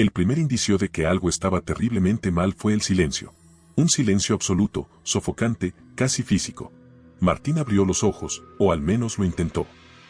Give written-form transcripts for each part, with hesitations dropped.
El primer indicio de que algo estaba terriblemente mal fue el silencio. Un silencio absoluto, sofocante, casi físico. Martín abrió los ojos, o al menos lo intentó.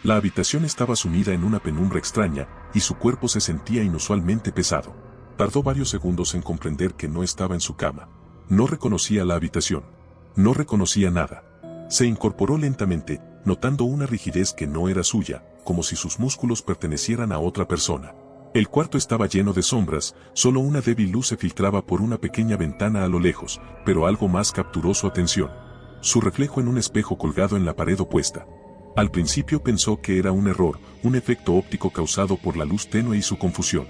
La habitación estaba sumida en una penumbra extraña, y su cuerpo se sentía inusualmente pesado. Tardó varios segundos en comprender que no estaba en su cama. No reconocía la habitación. No reconocía nada. Se incorporó lentamente, notando una rigidez que no era suya, como si sus músculos pertenecieran a otra persona. El cuarto estaba lleno de sombras, solo una débil luz se filtraba por una pequeña ventana a lo lejos, pero algo más capturó su atención. Su reflejo en un espejo colgado en la pared opuesta. Al principio pensó que era un error, un efecto óptico causado por la luz tenue y su confusión.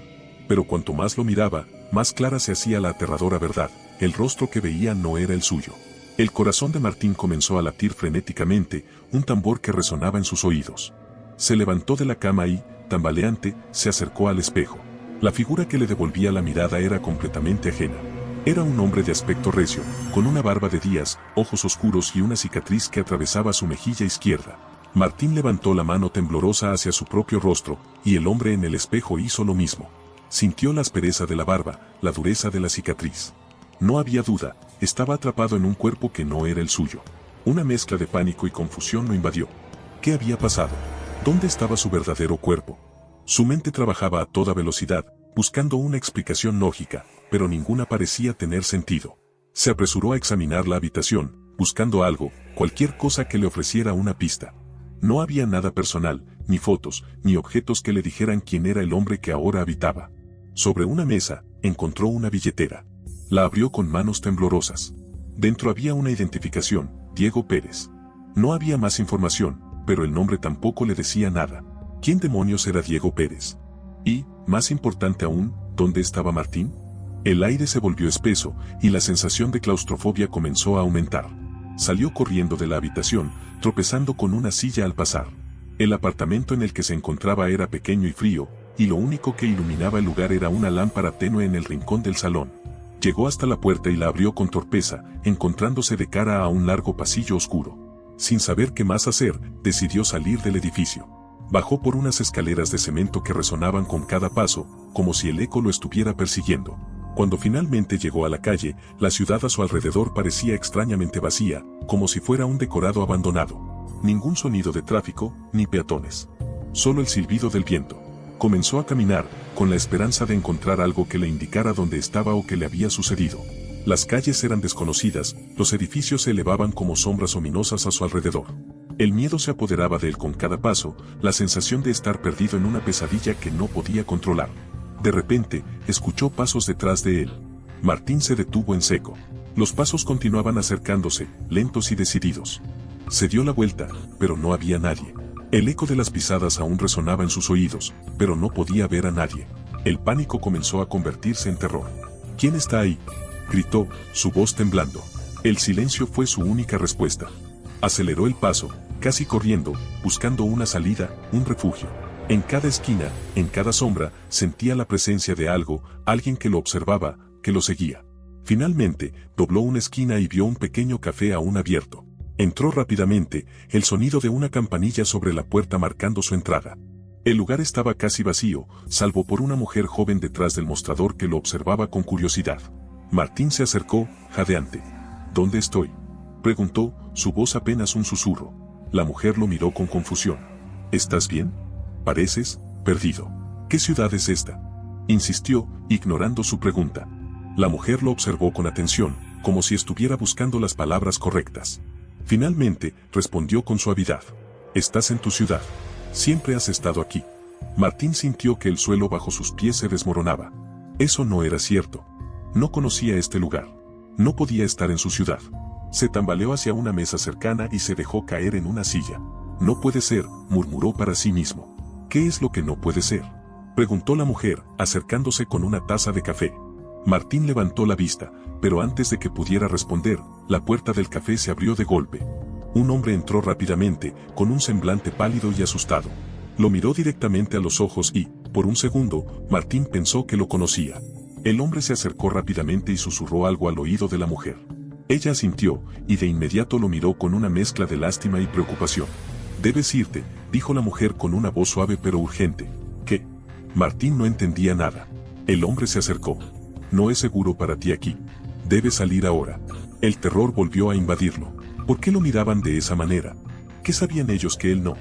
Pero cuanto más lo miraba, más clara se hacía la aterradora verdad, el rostro que veía no era el suyo. El corazón de Martín comenzó a latir frenéticamente, un tambor que resonaba en sus oídos. Se levantó de la cama y, tambaleante, se acercó al espejo. La figura que le devolvía la mirada era completamente ajena. Era un hombre de aspecto recio, con una barba de días, ojos oscuros y una cicatriz que atravesaba su mejilla izquierda. Martín levantó la mano temblorosa hacia su propio rostro, y el hombre en el espejo hizo lo mismo. Sintió la aspereza de la barba, la dureza de la cicatriz. No había duda, estaba atrapado en un cuerpo que no era el suyo. Una mezcla de pánico y confusión lo invadió. ¿Qué había pasado? ¿Dónde estaba su verdadero cuerpo? Su mente trabajaba a toda velocidad, buscando una explicación lógica, pero ninguna parecía tener sentido. Se apresuró a examinar la habitación, buscando algo, cualquier cosa que le ofreciera una pista. No había nada personal, ni fotos, ni objetos que le dijeran quién era el hombre que ahora habitaba. Sobre una mesa, encontró una billetera. La abrió con manos temblorosas. Dentro había una identificación, Diego Pérez. No había más información, pero el nombre tampoco le decía nada. ¿Quién demonios era Diego Pérez? Y, más importante aún, ¿dónde estaba Martín? El aire se volvió espeso, y la sensación de claustrofobia comenzó a aumentar. Salió corriendo de la habitación, tropezando con una silla al pasar. El apartamento en el que se encontraba era pequeño y frío, y lo único que iluminaba el lugar era una lámpara tenue en el rincón del salón. Llegó hasta la puerta y la abrió con torpeza, encontrándose de cara a un largo pasillo oscuro. Sin saber qué más hacer, decidió salir del edificio. Bajó por unas escaleras de cemento que resonaban con cada paso, como si el eco lo estuviera persiguiendo. Cuando finalmente llegó a la calle, la ciudad a su alrededor parecía extrañamente vacía, como si fuera un decorado abandonado. Ningún sonido de tráfico, ni peatones. Solo el silbido del viento. Comenzó a caminar, con la esperanza de encontrar algo que le indicara dónde estaba o qué le había sucedido. Las calles eran desconocidas, los edificios se elevaban como sombras ominosas a su alrededor. El miedo se apoderaba de él con cada paso, la sensación de estar perdido en una pesadilla que no podía controlar. De repente, escuchó pasos detrás de él. Martín se detuvo en seco. Los pasos continuaban acercándose, lentos y decididos. Se dio la vuelta, pero no había nadie. El eco de las pisadas aún resonaba en sus oídos, pero no podía ver a nadie. El pánico comenzó a convertirse en terror. ¿Quién está ahí?, gritó, su voz temblando. El silencio fue su única respuesta. Aceleró el paso, casi corriendo, buscando una salida, un refugio. En cada esquina, en cada sombra, sentía la presencia de algo, alguien que lo observaba, que lo seguía. Finalmente, dobló una esquina y vio un pequeño café aún abierto. Entró rápidamente, el sonido de una campanilla sobre la puerta marcando su entrada. El lugar estaba casi vacío, salvo por una mujer joven detrás del mostrador que lo observaba con curiosidad. Martín se acercó, jadeante. ¿Dónde estoy?, preguntó, su voz apenas un susurro. La mujer lo miró con confusión. ¿Estás bien? Pareces perdido. ¿Qué ciudad es esta?, insistió, ignorando su pregunta. La mujer lo observó con atención, como si estuviera buscando las palabras correctas. Finalmente, respondió con suavidad. Estás en tu ciudad. Siempre has estado aquí. Martín sintió que el suelo bajo sus pies se desmoronaba. Eso no era cierto. No conocía este lugar. No podía estar en su ciudad. Se tambaleó hacia una mesa cercana y se dejó caer en una silla. No puede ser, murmuró para sí mismo. ¿Qué es lo que no puede ser?, preguntó la mujer, acercándose con una taza de café. Martín levantó la vista, pero antes de que pudiera responder, la puerta del café se abrió de golpe. Un hombre entró rápidamente, con un semblante pálido y asustado. Lo miró directamente a los ojos y, por un segundo, Martín pensó que lo conocía. El hombre se acercó rápidamente y susurró algo al oído de la mujer. Ella asintió, y de inmediato lo miró con una mezcla de lástima y preocupación. «Debes irte», dijo la mujer con una voz suave pero urgente. ¿Qué? Martín no entendía nada. El hombre se acercó. No es seguro para ti aquí. Debes salir ahora. El terror volvió a invadirlo. ¿Por qué lo miraban de esa manera? ¿Qué sabían ellos que él no?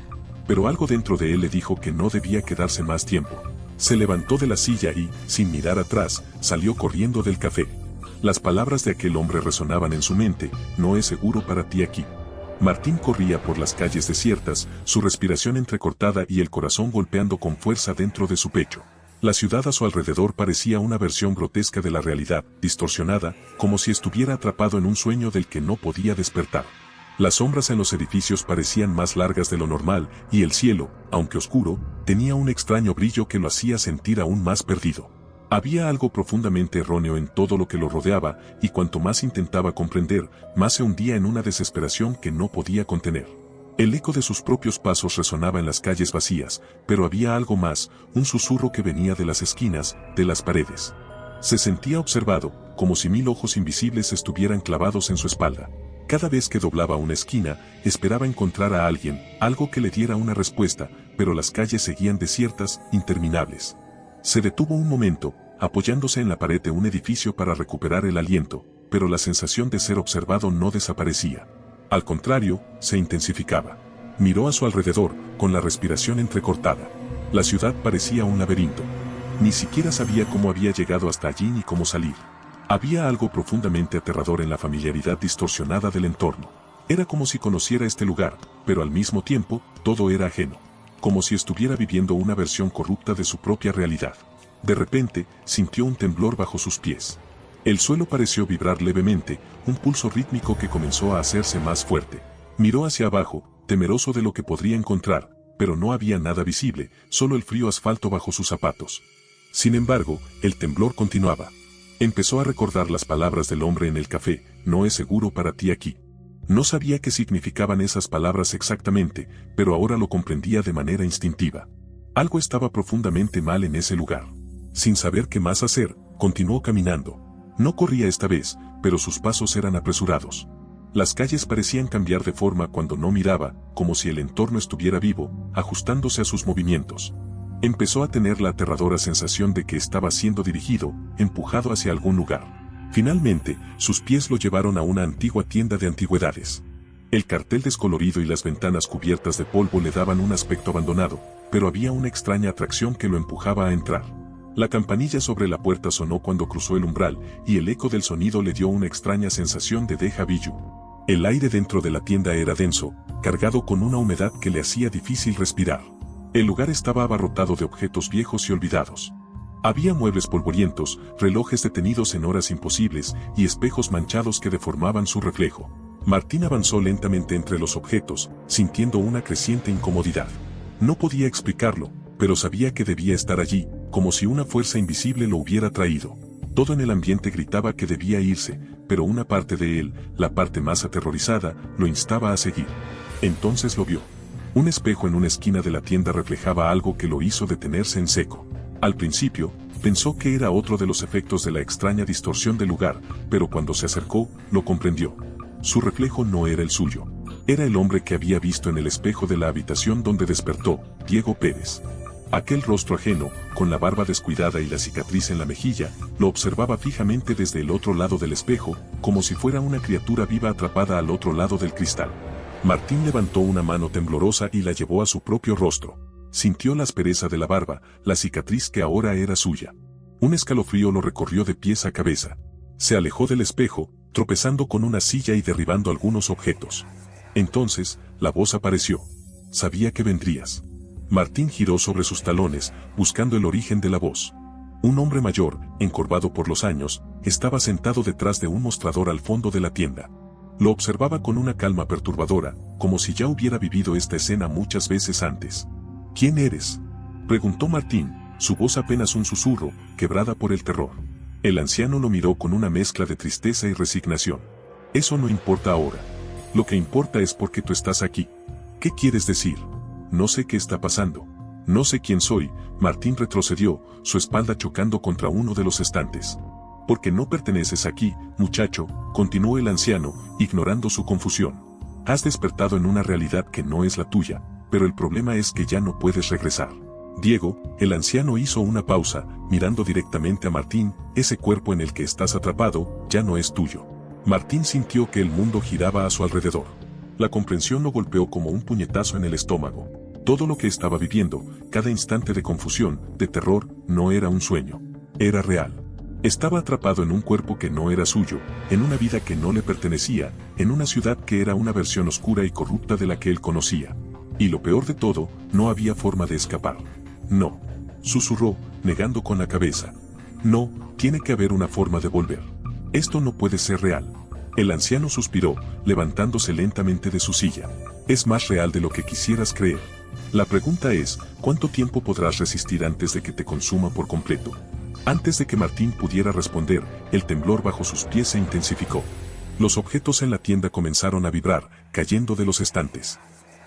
Pero algo dentro de él le dijo que no debía quedarse más tiempo. Se levantó de la silla y, sin mirar atrás, salió corriendo del café. Las palabras de aquel hombre resonaban en su mente: no es seguro para ti aquí. Martín corría por las calles desiertas, su respiración entrecortada y el corazón golpeando con fuerza dentro de su pecho. La ciudad a su alrededor parecía una versión grotesca de la realidad, distorsionada, como si estuviera atrapado en un sueño del que no podía despertar. Las sombras en los edificios parecían más largas de lo normal, y el cielo, aunque oscuro, tenía un extraño brillo que lo hacía sentir aún más perdido. Había algo profundamente erróneo en todo lo que lo rodeaba, y cuanto más intentaba comprender, más se hundía en una desesperación que no podía contener. El eco de sus propios pasos resonaba en las calles vacías, pero había algo más, un susurro que venía de las esquinas, de las paredes. Se sentía observado, como si 1000 ojos invisibles estuvieran clavados en su espalda. Cada vez que doblaba una esquina, esperaba encontrar a alguien, algo que le diera una respuesta, pero las calles seguían desiertas, interminables. Se detuvo un momento, apoyándose en la pared de un edificio para recuperar el aliento, pero la sensación de ser observado no desaparecía. Al contrario, se intensificaba. Miró a su alrededor, con la respiración entrecortada. La ciudad parecía un laberinto. Ni siquiera sabía cómo había llegado hasta allí ni cómo salir. Había algo profundamente aterrador en la familiaridad distorsionada del entorno. Era como si conociera este lugar, pero al mismo tiempo, todo era ajeno. Como si estuviera viviendo una versión corrupta de su propia realidad. De repente, sintió un temblor bajo sus pies. El suelo pareció vibrar levemente, un pulso rítmico que comenzó a hacerse más fuerte. Miró hacia abajo, temeroso de lo que podría encontrar, pero no había nada visible, solo el frío asfalto bajo sus zapatos. Sin embargo, el temblor continuaba. Empezó a recordar las palabras del hombre en el café: no es seguro para ti aquí. No sabía qué significaban esas palabras exactamente, pero ahora lo comprendía de manera instintiva. Algo estaba profundamente mal en ese lugar. Sin saber qué más hacer, continuó caminando. No corría esta vez, pero sus pasos eran apresurados. Las calles parecían cambiar de forma cuando no miraba, como si el entorno estuviera vivo, ajustándose a sus movimientos. Empezó a tener la aterradora sensación de que estaba siendo dirigido, empujado hacia algún lugar. Finalmente, sus pies lo llevaron a una antigua tienda de antigüedades. El cartel descolorido y las ventanas cubiertas de polvo le daban un aspecto abandonado, pero había una extraña atracción que lo empujaba a entrar. La campanilla sobre la puerta sonó cuando cruzó el umbral, y el eco del sonido le dio una extraña sensación de déjà vu. El aire dentro de la tienda era denso, cargado con una humedad que le hacía difícil respirar. El lugar estaba abarrotado de objetos viejos y olvidados. Había muebles polvorientos, relojes detenidos en horas imposibles, y espejos manchados que deformaban su reflejo. Martín avanzó lentamente entre los objetos, sintiendo una creciente incomodidad. No podía explicarlo, pero sabía que debía estar allí, como si una fuerza invisible lo hubiera traído. Todo en el ambiente gritaba que debía irse, pero una parte de él, la parte más aterrorizada, lo instaba a seguir. Entonces lo vio. Un espejo en una esquina de la tienda reflejaba algo que lo hizo detenerse en seco. Al principio, pensó que era otro de los efectos de la extraña distorsión del lugar, pero cuando se acercó, lo comprendió. Su reflejo no era el suyo. Era el hombre que había visto en el espejo de la habitación donde despertó, Diego Pérez. Aquel rostro ajeno, con la barba descuidada y la cicatriz en la mejilla, lo observaba fijamente desde el otro lado del espejo, como si fuera una criatura viva atrapada al otro lado del cristal. Martín levantó una mano temblorosa y la llevó a su propio rostro. Sintió la aspereza de la barba, la cicatriz que ahora era suya. Un escalofrío lo recorrió de pies a cabeza. Se alejó del espejo, tropezando con una silla y derribando algunos objetos. Entonces, la voz apareció. Sabía que vendrías. Martín giró sobre sus talones, buscando el origen de la voz. Un hombre mayor, encorvado por los años, estaba sentado detrás de un mostrador al fondo de la tienda. Lo observaba con una calma perturbadora, como si ya hubiera vivido esta escena muchas veces antes. ¿Quién eres?, preguntó Martín, su voz apenas un susurro, quebrada por el terror. El anciano lo miró con una mezcla de tristeza y resignación. Eso no importa ahora. Lo que importa es por qué tú estás aquí. ¿Qué quieres decir? No sé qué está pasando. No sé quién soy. Martín retrocedió, su espalda chocando contra uno de los estantes. Porque no perteneces aquí, muchacho, continuó el anciano, ignorando su confusión. Has despertado en una realidad que no es la tuya, pero el problema es que ya no puedes regresar. Diego, el anciano hizo una pausa, mirando directamente a Martín. Ese cuerpo en el que estás atrapado, ya no es tuyo. Martín sintió que el mundo giraba a su alrededor. La comprensión lo golpeó como un puñetazo en el estómago. Todo lo que estaba viviendo, cada instante de confusión, de terror, no era un sueño. Era real. Estaba atrapado en un cuerpo que no era suyo, en una vida que no le pertenecía, en una ciudad que era una versión oscura y corrupta de la que él conocía. Y lo peor de todo, no había forma de escapar. No. Susurró, negando con la cabeza. No, tiene que haber una forma de volver. Esto no puede ser real. El anciano suspiró, levantándose lentamente de su silla. Es más real de lo que quisieras creer. La pregunta es, ¿cuánto tiempo podrás resistir antes de que te consuma por completo? Antes de que Martín pudiera responder, el temblor bajo sus pies se intensificó. Los objetos en la tienda comenzaron a vibrar, cayendo de los estantes.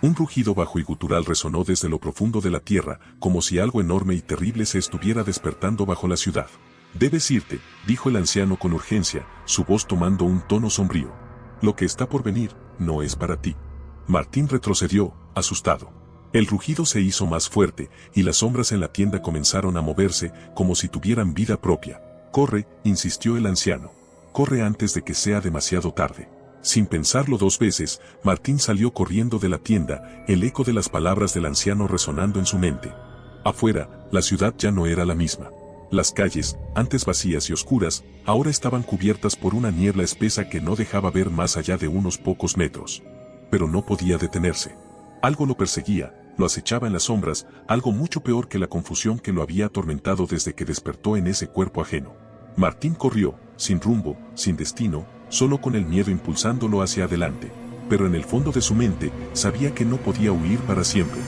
Un rugido bajo y gutural resonó desde lo profundo de la tierra, como si algo enorme y terrible se estuviera despertando bajo la ciudad. Debes irte, dijo el anciano con urgencia, su voz tomando un tono sombrío. Lo que está por venir, no es para ti. Martín retrocedió, asustado. El rugido se hizo más fuerte, y las sombras en la tienda comenzaron a moverse, como si tuvieran vida propia. Corre, insistió el anciano. Corre antes de que sea demasiado tarde. Sin pensarlo dos veces, Martín salió corriendo de la tienda, el eco de las palabras del anciano resonando en su mente. Afuera, la ciudad ya no era la misma. Las calles, antes vacías y oscuras, ahora estaban cubiertas por una niebla espesa que no dejaba ver más allá de unos pocos metros. Pero no podía detenerse. Algo lo perseguía, lo acechaba en las sombras, algo mucho peor que la confusión que lo había atormentado desde que despertó en ese cuerpo ajeno. Martín corrió, sin rumbo, sin destino, solo con el miedo impulsándolo hacia adelante. Pero en el fondo de su mente, sabía que no podía huir para siempre.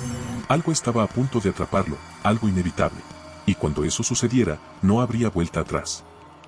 Algo estaba a punto de atraparlo, algo inevitable. Y cuando eso sucediera, no habría vuelta atrás.